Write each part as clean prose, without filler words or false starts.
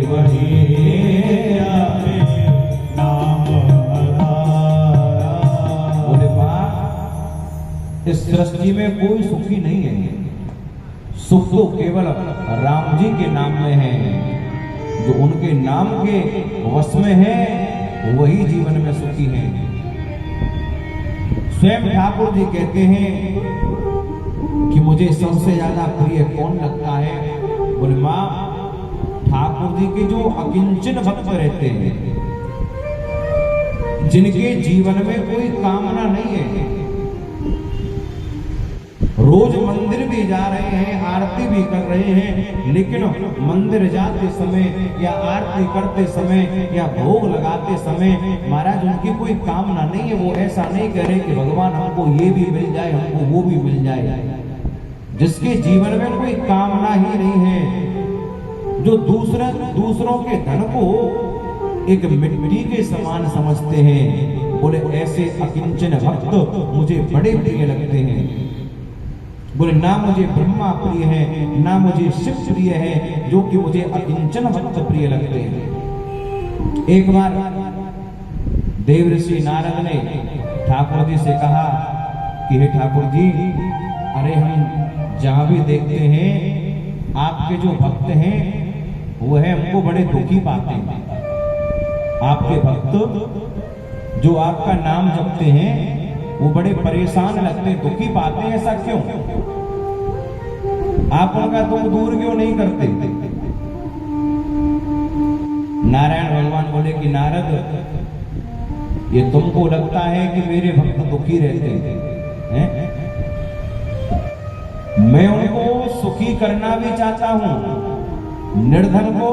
वही आवे नाम आधारा। बोले बाप, इस सृष्टि में कोई सुखी नहीं है, सुख तो केवल राम जी के नाम में है। जो उनके नाम के वश में है वही जीवन में सुखी है। स्वयं ठाकुर जी कहते हैं कि मुझे सबसे ज्यादा प्रिय कौन लगता है? बोले मां, ठाकुर जी के जो अकिंचन भक्त रहते हैं, जिनके जीवन में कोई कामना नहीं है, रोज मंदिर भी जा रहे हैं, आरती भी कर रहे हैं, लेकिन मंदिर जाते समय या आरती करते समय या भोग लगाते समय महाराज उनकी कोई कामना नहीं है। वो ऐसा नहीं कह रहे कि भगवान हमको ये भी मिल जाए, हमको वो भी मिल जाए। जिसके जीवन में कोई कामना ही नहीं है, जो दूसरों के धन को एक मिट्टी के समान समझते हैं, बोले ऐसे अकिंचन भक्त मुझे बड़े प्रिय लगते हैं। बोले ना मुझे ब्रह्मा प्रिय है, ना मुझे शिव प्रिय है, जो कि मुझे अकिंचन भक्त प्रिय लगते हैं। एक बार देव ऋषि नारद ने ठाकुर जी से कहा कि हे ठाकुर जी, अरे हम जहां भी देखते हैं आपके जो भक्त हैं वो है हमको बड़े दुखी पाते हैं। आपके भक्त जो आपका नाम जपते हैं वो बड़े परेशान लगते, दुखी पाते हैं, ऐसा क्यों? आप उनका तुम दूर क्यों नहीं करते? नारायण भगवान बोले कि नारद, ये तुमको लगता है कि मेरे भक्त दुखी रहते हैं? मैं उनको सुखी करना भी चाहता हूं, निर्धन को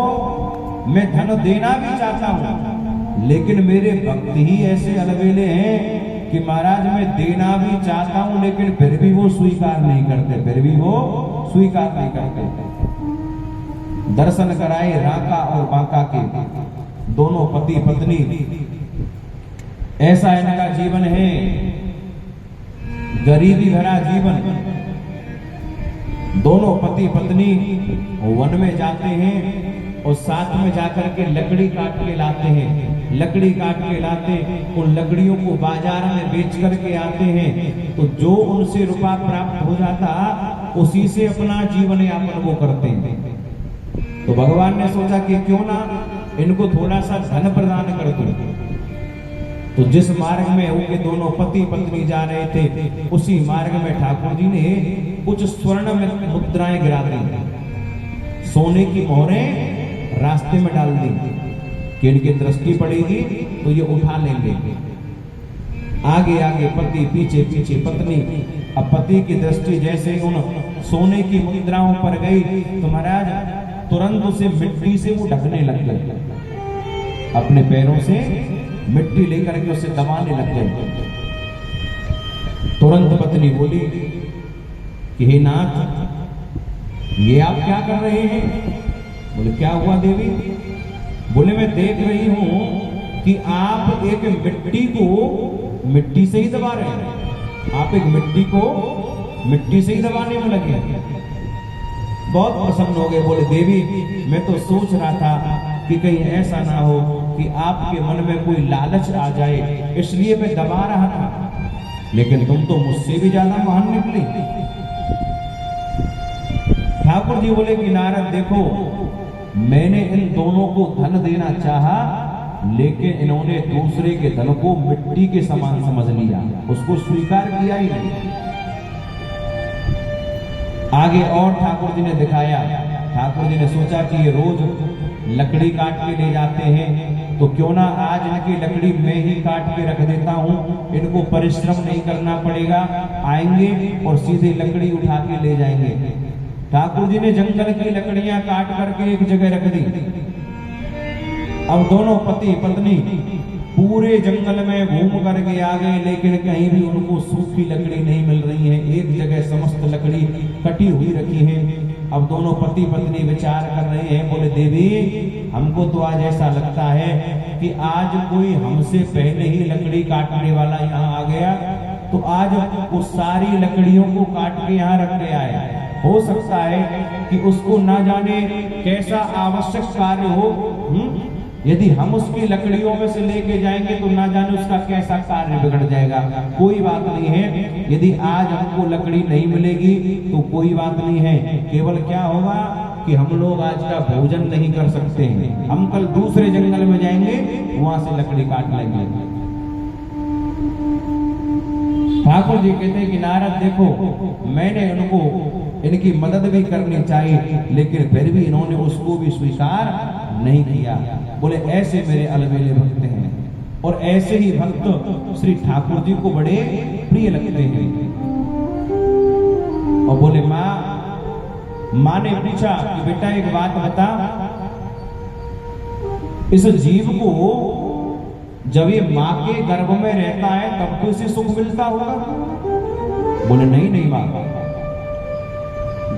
मैं धन देना भी चाहता हूं, लेकिन मेरे भक्त ही ऐसे अलबेले हैं कि महाराज मैं देना भी चाहता हूं, लेकिन फिर भी वो स्वीकार नहीं करते, फिर भी वो स्वीकार नहीं करते। दर्शन कराए राका और बांका के दोनों पति पत्नी, ऐसा इनका जीवन है, गरीबी भरा जीवन। दोनों पति पत्नी वन में जाते हैं और साथ में जाकर के लकड़ी काट के लाते हैं, लकड़ी काट के लाते, उन लकड़ियों को बाजार में बेच करके आते हैं, तो जो उनसे रुपया प्राप्त हो जाता उसी से अपना जीवन यापन वो करते हैं। तो भगवान ने सोचा कि क्यों ना इनको थोड़ा सा धन प्रदान कर दूं। तो जिस मार्ग में उनके दोनों पति पत्नी जा रहे थे, उसी मार्ग में ठाकुर जी ने कुछ स्वर्ण मुद्राएं गिरा दी, सोने की मोहरें रास्ते में डाल दी कि इनकी दृष्टि पड़ेगी तो ये उठा लेंगे। आगे आगे पति, पीछे पीछे पत्नी। अब पति की दृष्टि जैसे उन सोने की मुद्राओं पर गई तो महाराज तुरंत उसे मिट्टी से वो ढकने लग गए, अपने पैरों से मिट्टी लेकर के उसे दबाने लग गए। तुरंत पत्नी बोली कि हे नाथ, ये आप क्या कर रहे हैं? बोले क्या हुआ देवी? बोले मैं देख रही हूं कि आप एक मिट्टी को मिट्टी से ही दबा रहे हैं, आप एक मिट्टी को मिट्टी से ही दबाने में लगे। बहुत प्रसन्न हो गए, बोले देवी मैं तो सोच रहा था कि कहीं ऐसा ना हो कि आपके मन में कोई लालच आ जाए, इसलिए मैं दबा रहा था, लेकिन तुम तो मुझसे भी ज्यादा महान निकली। ठाकुर जी बोले कि नारद देखो, मैंने इन दोनों को धन देना चाहा, लेकिन इन्होंने दूसरे के धन को मिट्टी के समान समझ लिया, उसको स्वीकार किया ही नहीं। आगे और ठाकुर जी ने दिखाया, ठाकुर जी ने सोचा कि ये रोज लकड़ी काट के ले जाते हैं, तो क्यों ना आज इनकी लकड़ी मैं ही काट के रख देता हूं, इनको परिश्रम नहीं करना पड़ेगा, आएंगे और सीधे लकड़ी उठा के ले जाएंगे। ठाकुर जी ने जंगल की लकड़ियां काट करके एक जगह रख दी। अब दोनों पति पत्नी पूरे जंगल में घूम करके आ गए, लेकिन कहीं भी उनको सूखी लकड़ी नहीं मिल रही है, एक जगह समस्त लकड़ी कटी हुई रखी है। अब दोनों पति पत्नी विचार कर रहे हैं, बोले देवी हमको तो आज ऐसा लगता है कि आज कोई हमसे पहले ही लकड़ी काटने वाला यहाँ आ गया, तो आज वो सारी लकड़ियों को काट के यहाँ रख के आए हो सकता है कि उसको ना जाने कैसा आवश्यक कार्य हो, यदि हम उसकी लकड़ियों में से लेके जाएंगे तो ना जाने उसका कैसा कार्य बिगड़ जाएगा। कोई बात नहीं है, यदि आज हमको लकड़ी नहीं मिलेगी तो कोई बात नहीं है, केवल क्या होगा कि हम लोग आज का भोजन नहीं कर सकते हैं, हम कल दूसरे जंगल में जाएंगे, वहां से लकड़ी काट लेंगे। ठाकुर जी कहते हैं कि नारद देखो, मैंने उनको इनकी मदद भी करनी चाहिए, लेकिन फिर भी इन्होंने उसको भी स्वीकार नहीं किया। बोले ऐसे मेरे अलबेले भक्त हैं, और ऐसे ही भक्त श्री ठाकुर जी को बड़े प्रिय लगते हैं। और बोले माँ ने पूछा कि बेटा एक बात बता, इस जीव को जब ये माँ के गर्भ में रहता है तब तो इसे सुख मिलता होगा? बोले नहीं माँ,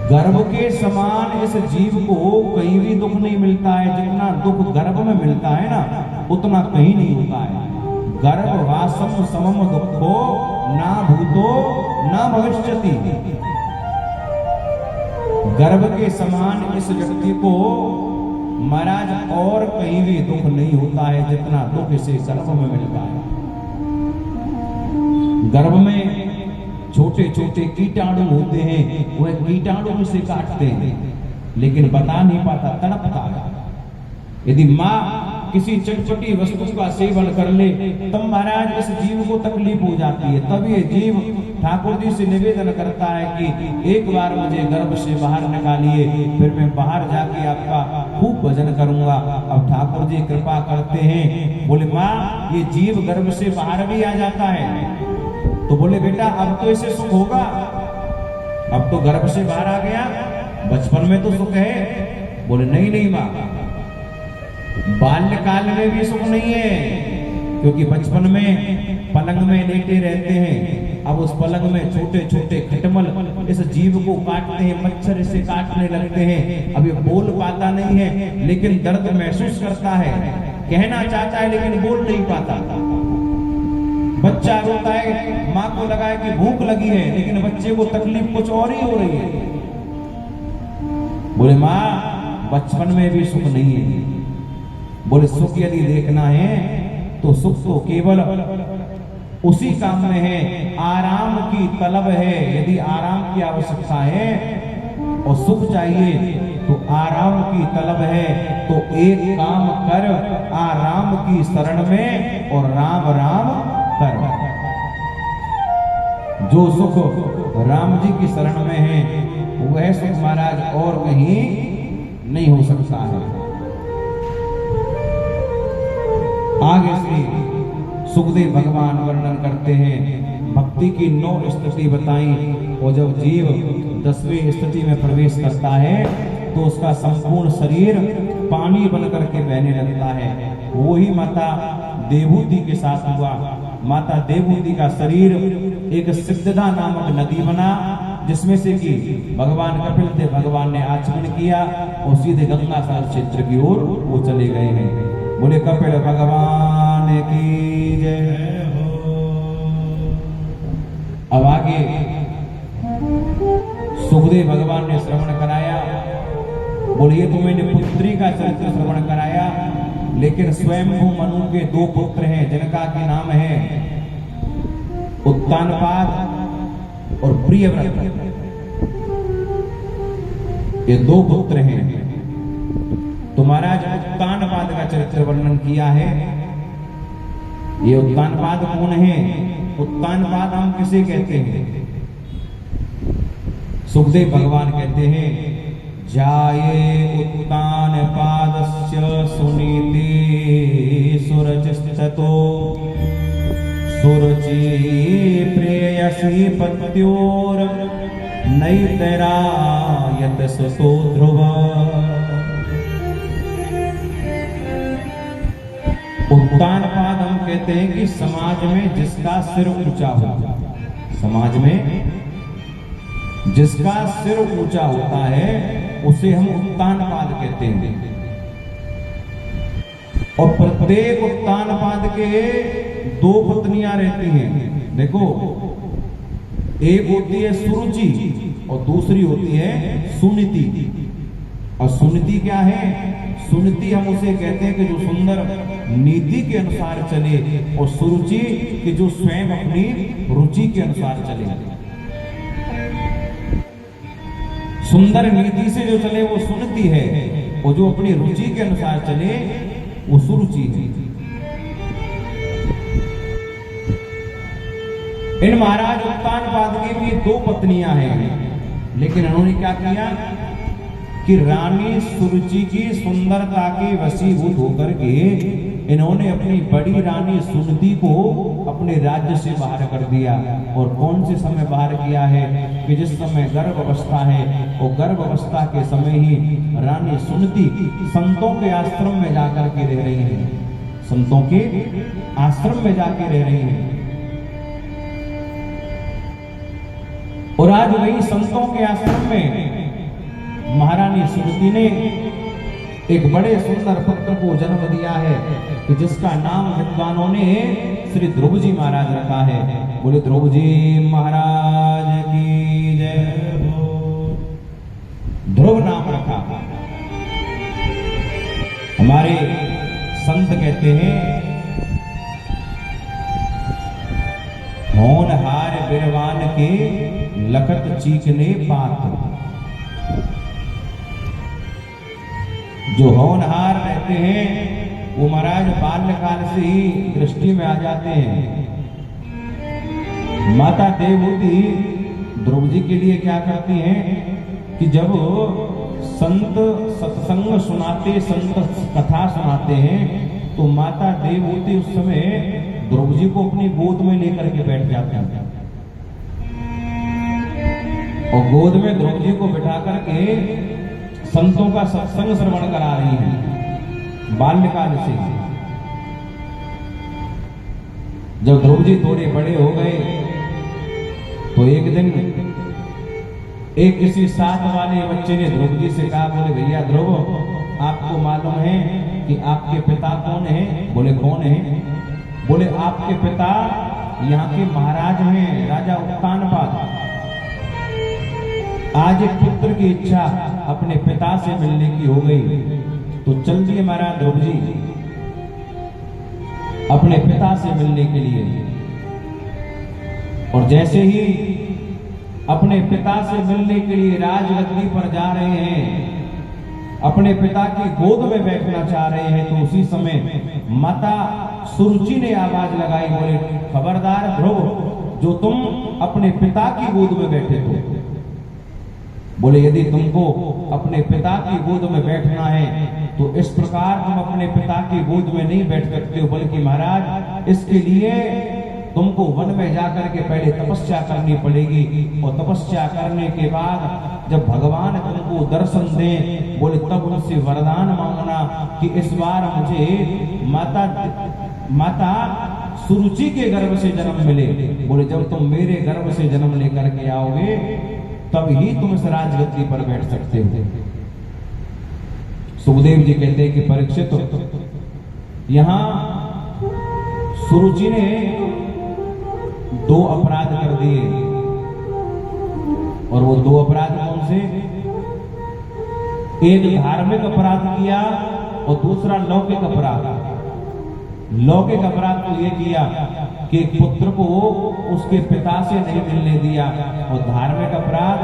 गर्भ के समान इस जीव को कहीं भी दुख नहीं मिलता है। जितना दुख गर्भ में मिलता है ना, उतना कहीं नहीं होता है। गर्भ वासम समम दुखो ना भूतो ना भविष्यति। गर्भ के समान इस व्यक्ति को महाराज और कहीं भी दुख नहीं होता है जितना दुख इसे गर्भ में मिलता है। गर्भ में छोटे छोटे कीटाणु होते हैं, वह कीटाणु से काटते हैं, लेकिन बता नहीं पाता, तड़पता है। यदि माँ किसी चटपटी वस्तु का सेवन कर ले तब महाराज इस जीव को तकलीफ हो जाती है। तब ये जीव ठाकुर जी से निवेदन करता है कि एक बार मुझे गर्भ से बाहर निकालिए, फिर मैं बाहर जाके आपका खूब भजन करूंगा। अब ठाकुर जी कृपा करते हैं, बोले माँ ये जीव गर्भ से बाहर भी आ जाता है। तो बोले बेटा अब तो इसे सुख होगा, अब तो गर्भ से बाहर आ गया, बचपन में तो सुख है। बोले नहीं माँ, बाल्यकाल में भी सुख नहीं है, क्योंकि बचपन में पलंग में लेटे रहते हैं। अब उस पलंग में छोटे छोटे खटमल इस जीव को काटते हैं, मच्छर इसे काटने लगते हैं। अब ये बोल पाता नहीं है, लेकिन दर्द महसूस करता है, कहना चाहता है लेकिन बोल नहीं पाता। बच्चा रोता है, माँ को लगा है कि भूख लगी है, लेकिन बच्चे को तकलीफ कुछ और ही हो रही है। बोले माँ बचपन में भी सुख नहीं है। बोले सुख यदि देखना है तो सुख तो केवल उसी काम में है, आराम की तलब है। यदि आराम की आवश्यकता है और सुख चाहिए तो आराम की तलब है, तो एक काम कर, आराम की शरण में और राम राम कर। जो सुख राम जी की शरण में है वह सुख महाराज और कहीं नहीं हो सकता है। आगे से सुखदेव भगवान वर्णन करते हैं, भक्ति की 9 स्थिति बताई, और जब जीव 10वीं स्थिति में प्रवेश करता है तो उसका संपूर्ण शरीर पानी बनकर के बहने लगता है। वही माता देवहूति के साथ हुआ। माता देवहूति का शरीर एक सिद्धदा नामक नदी बना, जिसमें से कि भगवान कपिल देव भगवान ने आचमन किया और सीधे गंगा सागर क्षेत्र की ओर वो चले गए हैं। बोले कपिल भगवान की जय हो। अब आगे सुखदेव भगवान ने श्रवण कराया। बोले ये तो मैंने पुत्री का चरित्र श्रवण कराया, लेकिन स्वयंभू मनु के 2 पुत्र हैं जिनका के नाम है उत्तानपाद और प्रियव्रत। ये 2 पुत्र हैं। तो महाराज उत्तानपाद का चरित्र वर्णन किया है। ये उत्तानपाद कौन है? उत्तानपाद हम किसे कहते हैं? सुखदेव भगवान कहते हैं, जाये उत्तानपादस्य सुनीति सुरचिस्ततो सुरुचि प्रेयसी पत्योर नैतरायत सुतो ध्रुव। उत्तानपाद हम कहते हैं कि समाज में जिसका सिर ऊंचा हो, समाज में जिसका सिर ऊंचा होता है उसे हम उत्तानपाद कहते हैं। और प्रत्येक उत्तानपाद के 2 पत्नियां रहती हैं। देखो, एक होती है सुरुचि और दूसरी होती है सुनीति। और सुनीति क्या है? सुनीति हम उसे कहते हैं कि जो सुंदर नीति के अनुसार चले, और सुरुचि कि जो स्वयं अपनी रुचि के अनुसार चले। सुंदर नीति से जो चले वो सुनीति है, और जो अपनी रुचि के अनुसार चले वो सुरुचि है। इन महाराज उत्तानपाद की भी 2 पत्नियां हैं, लेकिन उन्होंने क्या किया कि रानी सुरुचि की सुंदरता के वशीभूत होकर के इन्होंने अपनी बड़ी रानी सुनीति को अपने राज्य से बाहर कर दिया। और कौन से समय बाहर किया है कि जिस समय गर्भ अवस्था है, और गर्भ अवस्था के समय ही रानी सुनीति संतों के आश्रम में जाकर के रह रही है, संतों के आश्रम में जाके रह रही है। और आज वही संतों के आश्रम में महारानी सुनीति ने एक बड़े सुंदर पुत्र को जन्म दिया है, कि जिसका नाम विद्वानों ने श्री ध्रुव जी महाराज रखा है। बोले ध्रुव जी महाराज की जय हो। ध्रुव नाम रखा। हमारे संत कहते हैं, होनहार बिरवान के लखत चीखने पात। जो होनहार रहते हैं वो महाराज बाल्यकाल से ही दृष्टि में आ जाते हैं। माता देवहूति ध्रुव जी के लिए क्या करती हैं कि जब संत सत्संग सुनाते, संत कथा सुनाते हैं, तो माता देवहूति उस समय ध्रुव जी को अपनी गोद में लेकर के बैठ जाते हैं, और गोद में ध्रुव जी को बिठा करके संतों का सत्संग श्रवण करा रही हैं बाल्यकाल से। जब ध्रुव जी थोड़े बड़े हो गए तो एक दिन एक किसी साथ वाले बच्चे ने ध्रुव जी से कहा, बोले भैया ध्रुव, आपको मालूम है कि आपके पिता कौन है? बोले कौन है? बोले आपके पिता यहाँ के महाराज हैं, राजा उत्तानपाद। आज एक पुत्र की इच्छा अपने पिता से मिलने की हो गई, तो चल दिए महाराज ध्रुव जी अपने पिता से मिलने के लिए। और जैसे ही अपने पिता से मिलने के लिए राजगद्दी पर जा रहे हैं, अपने पिता की गोद में बैठना चाह रहे हैं, तो उसी समय माता सुरुचि ने आवाज लगाई, बोले खबरदार ध्रुव, जो तुम अपने पिता की गोद में बैठे थे। बोले यदि तुमको अपने पिता की गोद में बैठना है तो इस प्रकार तुम अपने पिता की गोद में नहीं बैठ सकते हो, बल्कि महाराज इसके लिए तुमको वन में जाकर के पहले तपस्या करनी पड़ेगी, और तपस्या करने के बाद जब भगवान तुमको दर्शन दें, बोले तब उनसे वरदान मांगना कि इस बार मुझे माता सुरुचि के गर्भ से जन्म मिले। बोले जब तुम मेरे गर्भ से जन्म लेकर के आओगे तब ही तुम इस राजगद्दी पर बैठ सकते हो। सुखदेव जी कहते हैं कि परीक्षित, यहां सुरुचि ने 2 अपराध कर दिए, और वो 2 अपराध कौन से? एक धार्मिक अपराध किया और दूसरा लौकिक अपराध। लौकिक अपराध तो ये किया कि पुत्र को उसके पिता से नहीं मिलने दिया, और धार्मिक अपराध,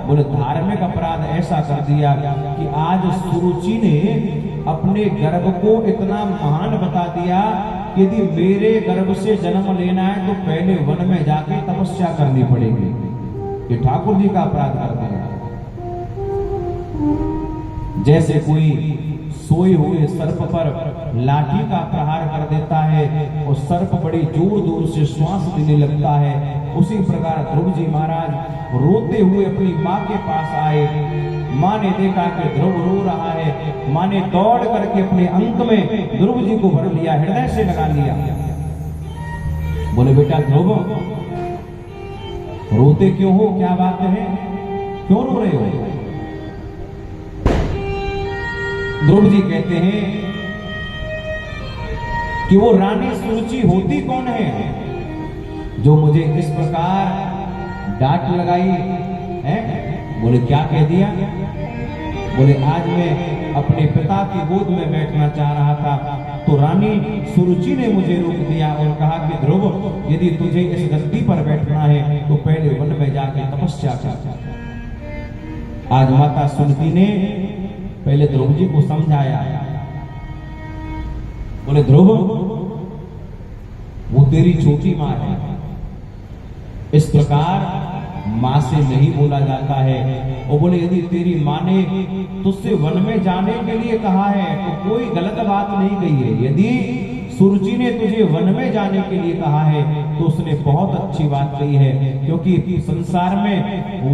बोले धार्मिक अपराध ऐसा कर दिया कि आज सुरुचि ने अपने गर्भ को इतना महान बता दिया कि यदि मेरे गर्भ से जन्म लेना है तो पहले वन में जाके तपस्या करनी पड़ेगी। ये ठाकुर जी का अपराध कर दिया। जैसे कोई सोए हुए सर्प पर लाठी का प्रहार कर देता है और सर्प बड़ी जोर जोर से श्वास देने लगता है, उसी प्रकार ध्रुव जी महाराज रोते हुए अपनी माँ के पास आए। माँ ने देखा कि ध्रुव रो रहा है, माँ ने दौड़ करके अपने अंक में ध्रुव जी को भर लिया, हृदय से लगा लिया। बोले बेटा ध्रुव, रोते क्यों हो, क्या बात है, क्यों रो रहे हो? ध्रुव जी कहते हैं कि वो रानी सुरुचि होती कौन है जो मुझे इस प्रकार डांट लगाई है? बोले क्या कह दिया? बोले आज मैं अपने पिता की गोद में बैठना चाह रहा था तो रानी सुरुचि ने मुझे रोक दिया और कहा कि ध्रुव, यदि तुझे इस गद्दी पर बैठना है तो पहले वन में जाकर तपस्या कर। आज माता सुनती ने पहले ध्रुव जी को समझाया। बोले ध्रुव, वो तेरी छोटी मां है, इस प्रकार मां से नहीं बोला जाता है। और बोले यदि तेरी मां ने तुझसे वन में जाने के लिए कहा है तो कोई गलत बात नहीं कही है। यदि सुरुचि ने तुझे वन में जाने के लिए कहा है तो उसने बहुत अच्छी बात कही है, क्योंकि संसार में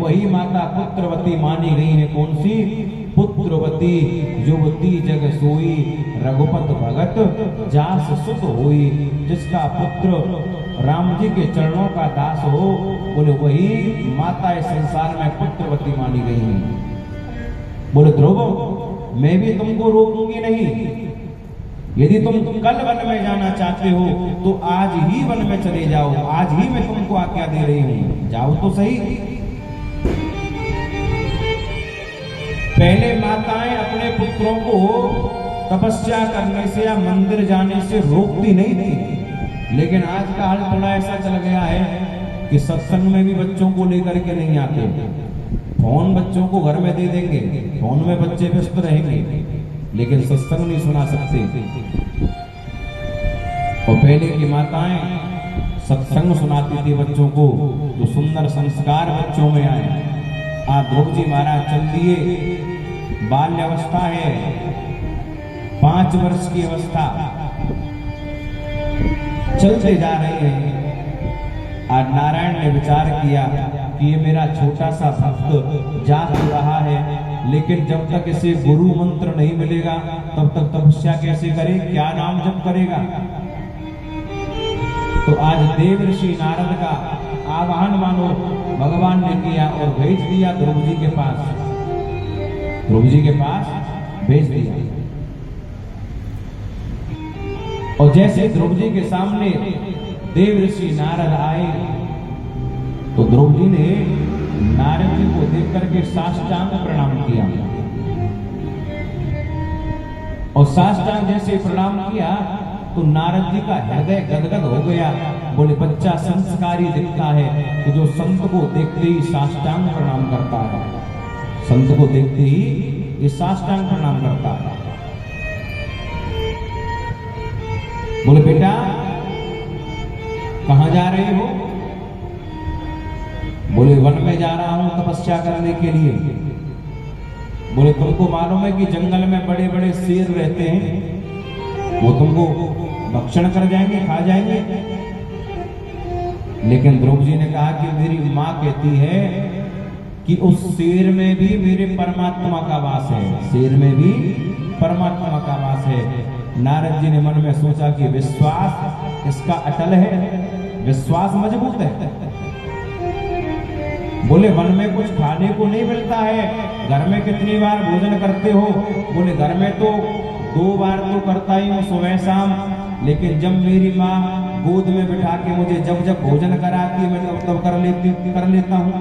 वही माता पुत्रवती मानी गई है। कौन सी? पुत्रवती, युवती जग सोई, रघुपत भगत जास सुत होई। जिसका पुत्र राम जी के चरणों का दास हो, बोले वही माता इस संसार में पुत्रवती मानी गई है। बोले ध्रुव, मैं भी तुमको रोकूंगी नहीं। यदि तुम कल वन में जाना चाहते हो तो आज ही वन में चले जाओ, आज ही मैं तुमको आज्ञा दे रही हूं, जाओ तो सही। पहले माताएं अपने पुत्रों को तपस्या करने से या मंदिर जाने से रोकती नहीं थी, लेकिन आज का हाल थोड़ा ऐसा चल गया है कि सत्संग में भी बच्चों को लेकर के नहीं आते। फोन बच्चों को घर में दे देंगे, फोन में बच्चे व्यस्त रहेंगे, लेकिन सत्संग नहीं सुना सकते। और पहले की माताएं सत्संग सुनाती थी बच्चों को, तो सुंदर संस्कार बच्चों में आए। आज ध्रुव जी महाराज चल दिए, बाल्यावस्था है, 5 वर्ष की अवस्था, चलते जा रहे हैं। आज नारायण ने विचार किया कि ये मेरा छोटा सा भक्त जा तो रहा है, लेकिन जब तक इसे गुरु मंत्र नहीं मिलेगा तब तक तपस्या कैसे करे, क्या नाम जप करेगा। तो आज देव ऋषि नारद का आवाहन मानो भगवान ने किया और भेज दिया ध्रुव जी के पास, ध्रुव जी के पास भेज दिया। और जैसे ध्रुव जी के सामने देव ऋषि नारद आए तो ध्रुव जी ने नारद जी को देख करके साष्टांग प्रणाम किया। और साष्टांग जैसे प्रणाम किया तो नारद जी का हृदय गदगद हो गया। बोले बच्चा संस्कारी दिखता है कि जो संत को देखते ही साष्टांग प्रणाम करता है, संत को देखते ही ये साष्टांग प्रणाम करता है। बोले बेटा कहां जा रहे हो? बोले वन में जा रहा हूं तपस्या करने के लिए। बोले तुमको मालूम है कि जंगल में बड़े बड़े शेर रहते हैं, वो तुमको भक्षण कर जाएंगे, खा जाएंगे। लेकिन ध्रुव जी ने कहा कि मेरी मां कहती है कि उस शेर में भी मेरे परमात्मा का वास है, शेर में भी परमात्मा का वास है। नारद जी ने मन में सोचा कि विश्वास इसका अटल है, विश्वास मजबूत है। बोले वन में कुछ खाने को नहीं मिलता है, घर में कितनी बार भोजन करते हो? बोले घर में तो 2 बार तो करता ही हूँ, सुबह शाम, लेकिन जब मेरी माँ गोद में बिठा के मुझे जब जब भोजन कराती है मैं तब तब कर लेता हूँ।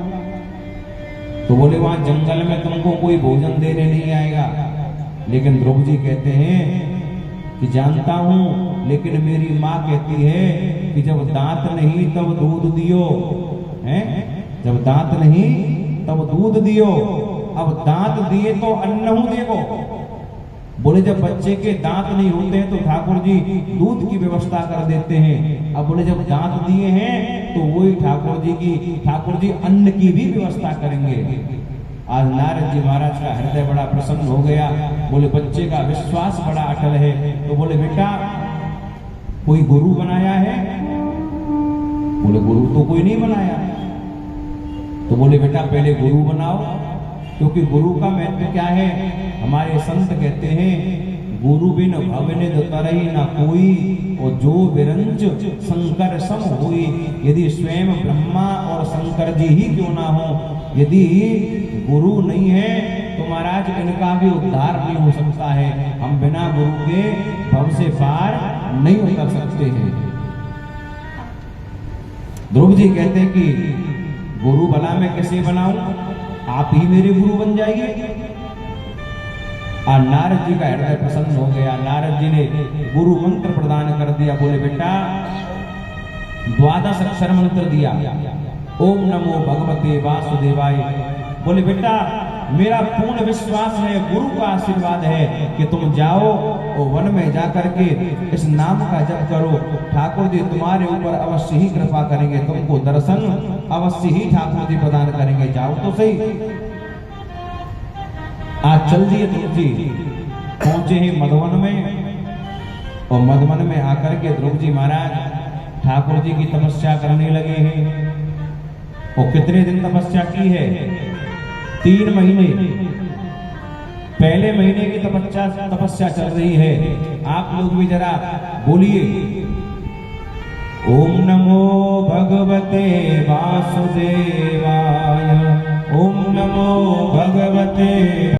तो बोले वहां जंगल में तुमको कोई भोजन देने नहीं आएगा। लेकिन ध्रुव जी कहते हैं कि जानता हूं, लेकिन मेरी माँ कहती है कि जब दांत नहीं तब दूध दियो, हैं? जब दांत नहीं तब दूध दियो, अब दांत दिए तो अन्न देखो। बोले जब बच्चे के दांत नहीं होते हैं तो ठाकुर जी दूध की व्यवस्था कर देते हैं। अब बोले जब दांत दिए हैं तो वही ठाकुर जी अन्न की भी व्यवस्था करेंगे। आज नारद जी महाराज का हृदय बड़ा प्रसन्न हो गया। बोले बच्चे का विश्वास बड़ा अटल है। तो बोले बेटा कोई गुरु बनाया है? बोले गुरु तो कोई नहीं बनाया। तो बोले बेटा पहले गुरु बनाओ, क्योंकि गुरु का महत्व क्या है? हमारे संत कहते हैं गुरु बिन भवनिध तरहि न कोई, और जो विरंज शंकर सम हुई। यदि स्वयं ब्रह्मा और शंकर जी ही क्यों ना हो, यदि गुरु नहीं है तो महाराज इनका भी उद्धार नहीं हो सकता है। हम बिना गुरु के भव से पार नहीं उतर सकते हैं। ध्रुव जी कहते हैं कि गुरु भला मैं किसे बनाऊं? आप ही मेरे गुरु बन जाएंगे। और नारद जी का हृदय प्रसन्न हो गया। नारद जी ने गुरु मंत्र प्रदान कर दिया। बोले बेटा, 12 अक्षर मंत्र दिया, ओम नमो भगवते वासुदेवाय। बोले बेटा, मेरा पूर्ण विश्वास है, गुरु का आशीर्वाद है कि तुम जाओ और वन में जाकर के इस नाम का जप करो। ठाकुर जी तुम्हारे ऊपर अवश्य ही कृपा करेंगे, तुमको दर्शन अवश्य ही ठाकुर जी प्रदान करेंगे। जाओ तो सही। आज चल दिए ध्रुव जी, पहुंचे ही मधुवन में, और मधुवन में आकर के ध्रुव जी महाराज ठाकुर जी की तपस्या करने लगे हैं। और कितने दिन तपस्या की है? 3 महीने। पहले महीने की तपस्या चल रही है। आप लोग भी जरा बोलिए, ओम नमो भगवते वासुदेवाय, ओम नमो भगवते